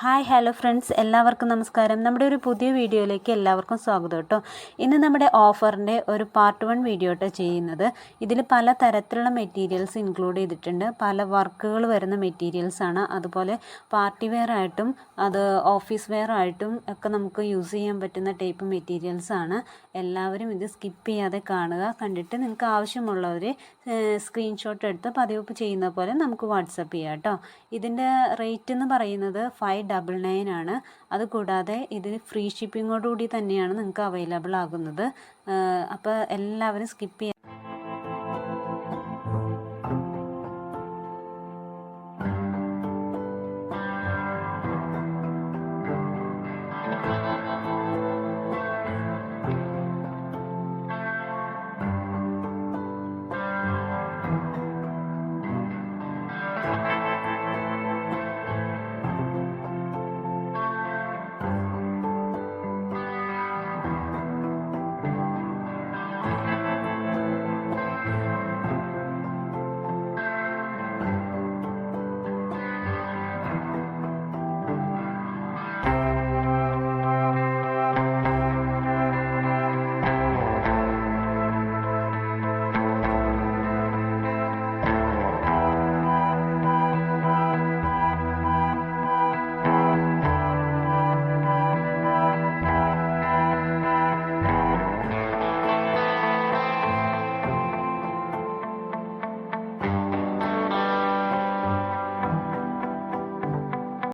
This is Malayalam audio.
ഹലോ ഫ്രണ്ട്സ്, എല്ലാവർക്കും നമസ്കാരം. നമ്മുടെ ഒരു പുതിയ വീഡിയോയിലേക്ക് എല്ലാവർക്കും സ്വാഗതം കേട്ടോ. ഇന്ന് നമ്മുടെ ഓഫറിൻ്റെ ഒരു പാർട്ട് 1 വീഡിയോ കേട്ടോ ചെയ്യുന്നത്. ഇതിൽ പല തരത്തിലുള്ള മെറ്റീരിയൽസ് ഇൻക്ലൂഡ് ചെയ്തിട്ടുണ്ട്. പല വർക്കുകൾ വരുന്ന മെറ്റീരിയൽസാണ്. അതുപോലെ പാർട്ടി വെയർ ആയിട്ടും അത് ഓഫീസ് വെയർ ആയിട്ടും ഒക്കെ നമുക്ക് യൂസ് ചെയ്യാൻ പറ്റുന്ന ടൈപ്പ് മെറ്റീരിയൽസാണ്. എല്ലാവരും ഇത് സ്കിപ്പ് ചെയ്യാതെ കാണുക. കണ്ടിട്ട് നിങ്ങൾക്ക് ആവശ്യമുള്ളവർ സ്ക്രീൻഷോട്ട് എടുത്ത് പതിവ് ചെയ്യുന്ന പോലെ നമുക്ക് വാട്സപ്പ് ചെയ്യാം കേട്ടോ. ഇതിൻ്റെ റേറ്റ് എന്ന് പറയുന്നത് 599 ആണ്. അതുകൂടാതെ ഇത് ഫ്രീ ഷിപ്പിങ്ങോടുകൂടി തന്നെയാണ് നിങ്ങൾക്ക് അവൈലബിൾ ആകുന്നത്. അപ്പോൾ എല്ലാവരും സ്കിപ്പ്